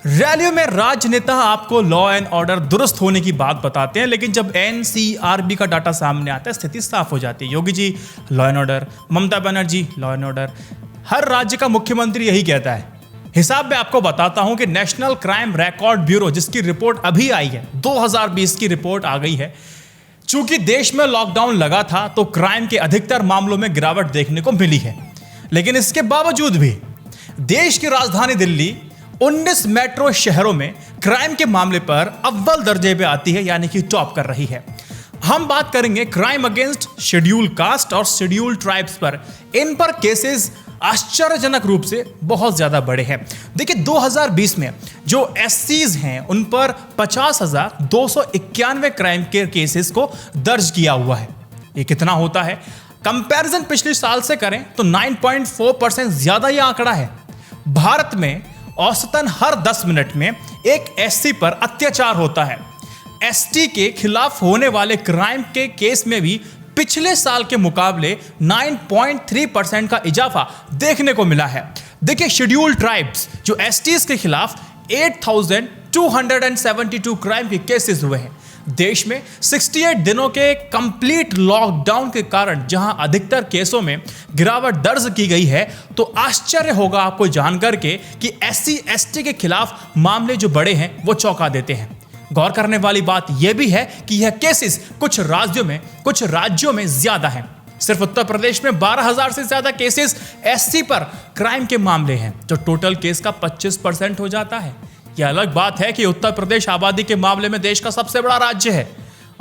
रैलियों में राजनेता आपको लॉ एंड ऑर्डर दुरुस्त होने की बात बताते हैं, लेकिन जब एनसीआरबी का डाटा सामने आता है स्थिति साफ हो जाती है। Yogi ji law and order, Mamata Banerjee law and order, हर राज्य का मुख्यमंत्री यही कहता है। हिसाब में आपको बताता हूं कि नेशनल क्राइम रिकॉर्ड ब्यूरो, जिसकी रिपोर्ट अभी आई है, 2020 की रिपोर्ट आ गई है। चूंकि देश में लॉकडाउन लगा था तो क्राइम के अधिकतर मामलों में गिरावट देखने को मिली है, लेकिन इसके बावजूद भी देश की राजधानी दिल्ली 19 मेट्रो शहरों में क्राइम के मामले पर अव्वल दर्जे पे आती है, यानी कि टॉप कर रही है। हम बात करेंगे क्राइम अगेंस्ट शेड्यूल कास्ट और शेड्यूल ट्राइब्स पर। इन पर केसेस आश्चर्यजनक रूप से बहुत ज्यादा बड़े हैं। देखिए 2020 में जो एससीज हैं उन पर 50,291 क्राइम के केसेस को दर्ज किया हुआ है। ये कितना होता है? कंपैरिजन पिछले साल से करें तो 9.4% ज्यादा यह आंकड़ा है। भारत में औसतन हर 10 मिनट में एक एससी पर अत्याचार होता है। एसटी के खिलाफ होने वाले क्राइम के केस में भी पिछले साल के मुकाबले 9.3% का इजाफा देखने को मिला है। देखिए शेड्यूल ट्राइब्स जो एसटीज के खिलाफ 8,272 क्राइम के केसेस हुए हैं। देश में 68 दिनों के कंप्लीट लॉकडाउन के कारण जहां अधिकतर केसों में गिरावट दर्ज की गई है, तो आश्चर्य होगा आपको जानकर के कि एससी एसटी के खिलाफ मामले जो बड़े हैं वो चौंका देते हैं। गौर करने वाली बात यह भी है कि यह केसेस कुछ राज्यों में ज्यादा हैं। सिर्फ उत्तर प्रदेश में 12,000 से ज्यादा केसेस एससी पर क्राइम के मामले हैं, जो टोटल केस का 25% हो जाता है। यह अलग बात है कि उत्तर प्रदेश आबादी के मामले में देश का सबसे बड़ा राज्य है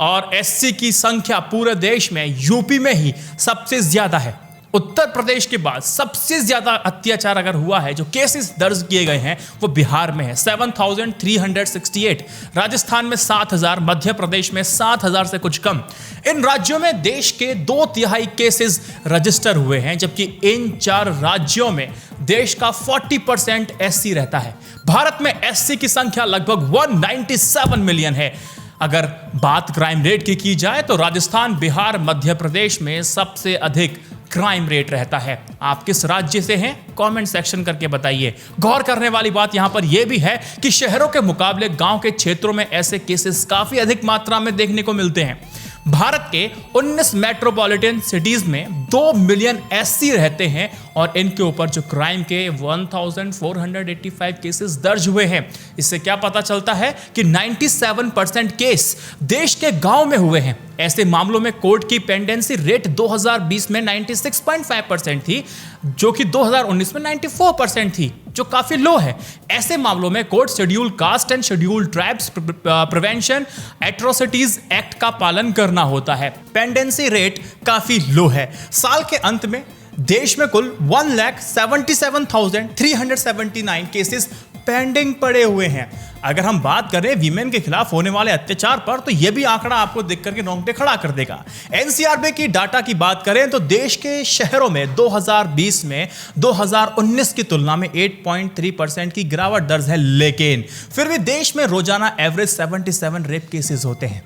और एससी की संख्या पूरे देश में यूपी में ही सबसे ज्यादा है। उत्तर प्रदेश के बाद सबसे ज्यादा अत्याचार अगर हुआ है, जो केसेस दर्ज किए गए हैं, वो बिहार में है 7,368, राजस्थान में 7,000, मध्य प्रदेश में 7,000 से कुछ कम। इन राज्यों में देश के 2/3 केसेस रजिस्टर हुए हैं, जबकि इन 4 राज्यों में देश का 40% एससी रहता है। भारत में एससी की संख्या लगभग 197 मिलियन है। अगर बात क्राइम रेट की जाए तो राजस्थान, बिहार, मध्य प्रदेश में सबसे अधिक क्राइम रेट रहता है। आप किस राज्य से हैं? कमेंट सेक्शन करके बताइए। गौर करने वाली बात यहां पर यह भी है कि शहरों के मुकाबले गांव के क्षेत्रों में ऐसे केसेस काफी अधिक मात्रा में देखने को मिलते हैं। भारत के 19 मेट्रोपॉलिटन सिटीज में 2 मिलियन एससी रहते हैं और इनके ऊपर जो क्राइम के 1,485 केसेस दर्ज हुए हैं। इससे क्या पता चलता है कि 97% केस देश के गांव में हुए हैं। ऐसे मामलों में कोर्ट की पेंडेंसी रेट 2020 में 96.5% थी, जो कि 2019 में 94% थी, जो काफी लो है। ऐसे मामलों में court schedule caste and schedule tribes prevention atrocities act का पालन करना होता है। पेंडेंसी रेट काफी लो है। साल के अंत में देश में कुल 1,77,379 केसेस पेंडिंग पड़े हुए हैं। अगर हम बात करें वीमेन के खिलाफ होने वाले अत्याचार पर, तो यह भी आंकड़ा आपको देख करके रोंगटे खड़ा कर देगा। एनसीआरबी की डाटा की बात करें तो देश के शहरों में 2020 में 2019 की तुलना में 8.3% की गिरावट दर्ज है, लेकिन फिर भी देश में रोजाना एवरेज 77 रेप केसेस होते हैं।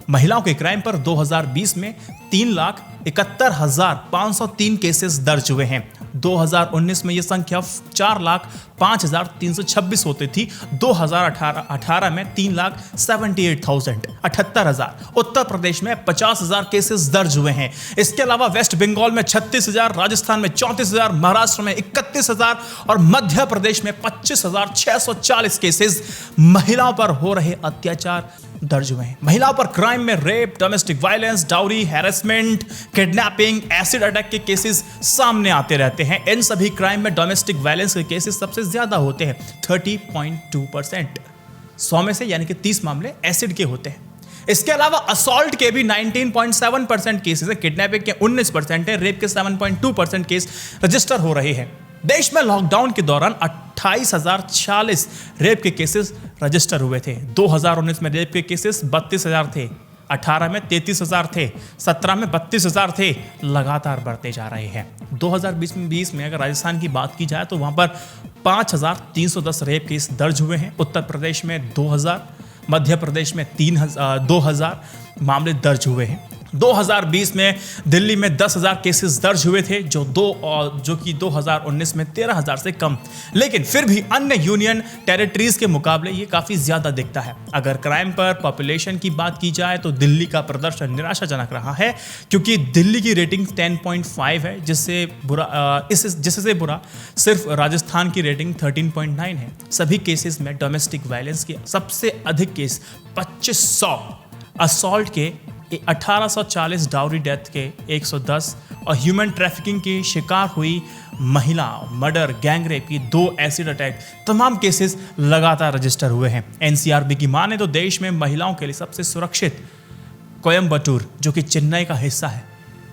महिलाओं के क्राइम पर 2020 में 3,71,503 केसेस दर्ज हुए हैं। 2019 में यह संख्या 4,05,326 होती थी। 2018 में 3,78,000। उत्तर प्रदेश में 50,000 केसेस दर्ज हुए हैं। इसके अलावा वेस्ट बंगाल में 36,000, राजस्थान में 34,000, महाराष्ट्र में 31,000 और मध्य प्रदेश में 25,640 केसेस महिलाओं पर हो रहे अत्याचार दर्ज हुए हैं। महिलाओं पर क्राइम में rape, domestic violence, dowry, harassment, kidnapping, acid attack के केसेस सामने आते रहते हैं। इन सभी क्राइम में डोमेस्टिक वायलेंस के केसेस सबसे ज्यादा होते हैं, 30.2%। 100 में से यानी कि 30 मामले एसिड के होते हैं। इसके अलावा असॉल्ट के भी 19.7% केसेस है, किडनैपिंग के 19% है, रेप के 7.2% केस रजिस्टर हो रहे हैं। देश में लॉकडाउन के दौरान 28,040 रेप के केसेस रजिस्टर हुए थे। 2019 में रेप के केसेस 32,000 थे, 18 में 33,000 थे, 17 में 32,000 थे, लगातार बढ़ते जा रहे हैं। 2020 में अगर राजस्थान की बात की जाए तो वहां पर 5,310 रेप केस दर्ज हुए हैं। उत्तर प्रदेश में 2,000, मध्य प्रदेश में 2,000 मामले दर्ज हुए हैं। 2020 में दिल्ली में 10,000 केसेस दर्ज हुए थे, जो कि 2019 में 13,000 से कम। लेकिन फिर भी अन्य यूनियन टेरिटरीज के मुकाबले ये काफ़ी ज़्यादा दिखता है। अगर क्राइम पर पॉपुलेशन की बात की जाए तो दिल्ली का प्रदर्शन निराशाजनक रहा है, क्योंकि दिल्ली की रेटिंग 10.5 है, जिससे बुरा सिर्फ राजस्थान की रेटिंग 13.9 है। सभी केसेस में डोमेस्टिक वायलेंस के सबसे अधिक केस 2500, असॉल्ट के 1840, डाउरी डेथ के 110 और ह्यूमन ट्रैफिकिंग की शिकार हुई महिला, मर्डर, गैंगरेप की 2 एसिड अटैक, तमाम केसेस लगातार रजिस्टर हुए हैं। एनसीआरबी की माने तो देश में महिलाओं के लिए सबसे सुरक्षित कोयम्बटूर, जो कि चेन्नई का हिस्सा है,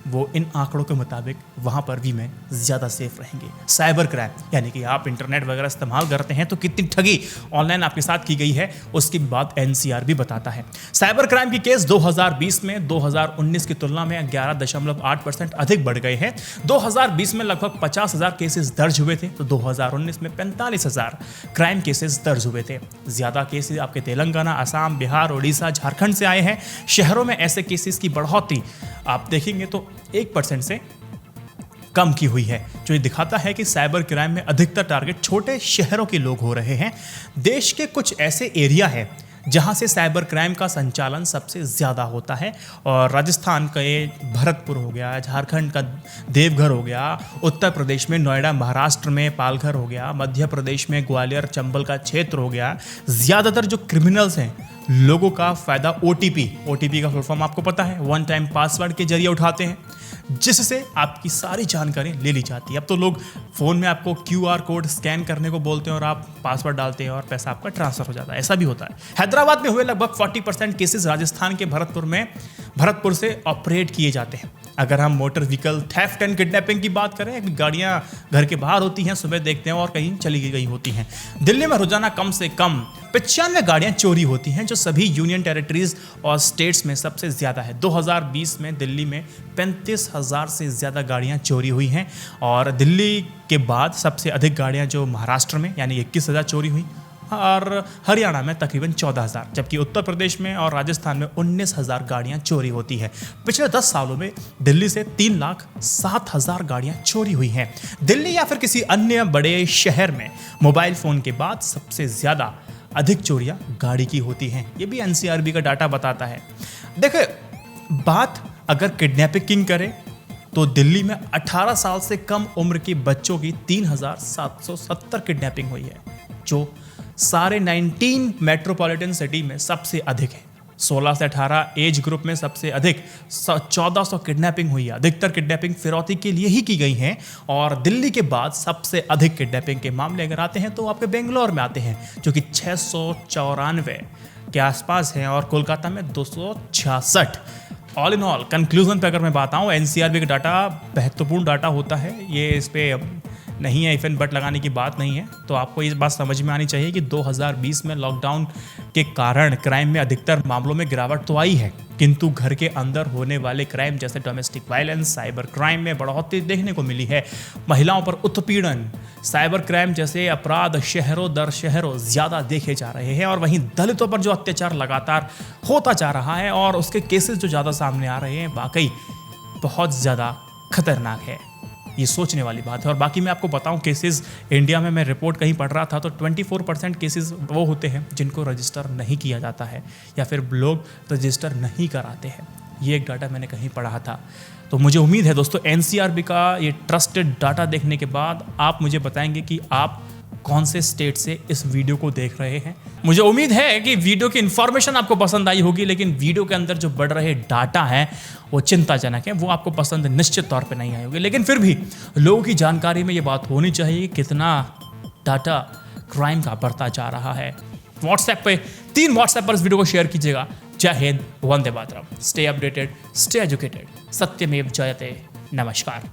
वो इन आंकड़ों के मुताबिक वहाँ पर भी में ज़्यादा सेफ रहेंगे। साइबर क्राइम, यानी कि आप इंटरनेट वगैरह इस्तेमाल करते हैं तो कितनी ठगी ऑनलाइन आपके साथ की गई है, उसकी बात एनसीआरबी बताता है। साइबर क्राइम की केस 2020 में 2019 की तुलना में 11.8% अधिक बढ़ गए हैं। 2020 में लगभग 50,000 केसेस दर्ज हुए थे, तो 2019 में 45,000 क्राइम केसेस दर्ज हुए थे। ज़्यादा केसेस आपके तेलंगाना, असम, बिहार, उड़ीसा, झारखंड से आए हैं। शहरों में ऐसे केसेस की बढ़ोतरी आप देखेंगे तो 1% से कम की हुई है, जो ये दिखाता है कि साइबर क्राइम में अधिकतर टारगेट छोटे शहरों के लोग हो रहे हैं। देश के कुछ ऐसे एरिया हैं जहां से साइबर क्राइम का संचालन सबसे ज़्यादा होता है, और राजस्थान का ये भरतपुर हो गया, झारखंड का देवघर हो गया, उत्तर प्रदेश में नोएडा, महाराष्ट्र में पालघर हो गया, मध्य प्रदेश में ग्वालियर, चंबल का क्षेत्र हो गया। ज़्यादातर जो क्रिमिनल्स हैं, लोगों का फ़ायदा ओटीपी का फुल फॉर्म आपको पता है, वन टाइम पासवर्ड के जरिए उठाते हैं, जिससे आपकी सारी जानकारी ले ली जाती है। अब तो लोग फ़ोन में आपको QR कोड स्कैन करने को बोलते हैं और आप पासवर्ड डालते हैं और पैसा आपका ट्रांसफ़र हो जाता है। ऐसा भी होता है। हैदराबाद में हुए लगभग 40% केसेस राजस्थान के भरतपुर से ऑपरेट किए जाते हैं। अगर हम motor vehicle theft and kidnapping की बात करें, गाड़ियाँ घर के बाहर होती हैं, सुबह देखते हैं और कहीं चली गई होती हैं। दिल्ली में रोजाना कम से कम 95 गाड़ियाँ चोरी होती हैं, जो सभी यूनियन टेरिटरीज और स्टेट्स में सबसे ज़्यादा है। 2020 में दिल्ली में 35,000 से ज़्यादा गाड़ियाँ चोरी हुई हैं, और दिल्ली के बाद सबसे अधिक गाड़ियाँ जो महाराष्ट्र में यानी 21,000 चोरी हुई, और हरियाणा में तकरीबन 14,000, जबकि उत्तर प्रदेश में और राजस्थान में 19,000 गाड़ियां चोरी होती है। पिछले 10 सालों में दिल्ली से 3,07,000 गाड़ियां चोरी हुई हैं। दिल्ली या फिर किसी अन्य बड़े शहर में मोबाइल फ़ोन के बाद सबसे ज़्यादा अधिक चोरियां गाड़ी की होती हैं। ये भी एनसीआरबी का डाटा बताता है। देखिए, बात अगर किडनैपिंग करें तो दिल्ली में 18 साल से कम उम्र के बच्चों की 3,770 किडनैपिंग हुई है, जो सारे 19 मेट्रोपॉलिटन सिटी में सबसे अधिक है। 16 से 18 एज ग्रुप में सबसे अधिक 1400 किडनैपिंग हुई है। अधिकतर किडनैपिंग फिरौती के लिए ही की गई हैं, और दिल्ली के बाद सबसे अधिक किडनैपिंग के मामले अगर आते हैं तो आपके बेंगलोर में आते हैं, जो कि 694 के आसपास हैं, और कोलकाता में 266। ऑल इन ऑल कंक्लूजन पे अगर मैं बात आऊँ, एनसीआरबी का डाटा महत्वपूर्ण डाटा होता है। ये इस पर नहीं है इफ एंड बट लगाने की बात नहीं है। तो आपको इस बात समझ में आनी चाहिए कि 2020 में लॉकडाउन के कारण क्राइम में अधिकतर मामलों में गिरावट तो आई है, किंतु घर के अंदर होने वाले क्राइम जैसे डोमेस्टिक वायलेंस, साइबर क्राइम में बढ़ोतरी देखने को मिली है। महिलाओं पर उत्पीड़न, साइबर क्राइम जैसे अपराध शहरों दर शहरों ज़्यादा देखे जा रहे हैं, और वहीं दलितों पर जो अत्याचार लगातार होता जा रहा है और उसके केसेस जो ज़्यादा सामने आ रहे हैं, वाकई बहुत ज़्यादा खतरनाक है। ये सोचने वाली बात है। और बाकी मैं आपको बताऊं, केसेस इंडिया में मैं रिपोर्ट कहीं पढ़ रहा था तो 24% केसेस वो होते हैं जिनको रजिस्टर नहीं किया जाता है, या फिर लोग रजिस्टर नहीं कराते हैं। ये एक डाटा मैंने कहीं पढ़ा था। तो मुझे उम्मीद है दोस्तों, एनसीआरबी का ये ट्रस्टेड डाटा देखने के बाद आप मुझे बताएंगे कि आप कौन से स्टेट से इस वीडियो को देख रहे हैं। मुझे उम्मीद है कि वीडियो की इन्फॉर्मेशन आपको पसंद आई होगी, लेकिन वीडियो के अंदर जो बढ़ रहे डाटा हैं वो चिंताजनक है। वो आपको पसंद निश्चित तौर पे नहीं आई होगी, लेकिन फिर भी लोगों की जानकारी में ये बात होनी चाहिए कि कितना डाटा क्राइम का बढ़ता जा रहा है। व्हाट्सएप पे 3 व्हाट्सएप पर इस वीडियो को शेयर कीजिएगा। जय Hind, Vande Mataram. Stay updated, stay educated, सत्यमेव जयते। नमस्कार।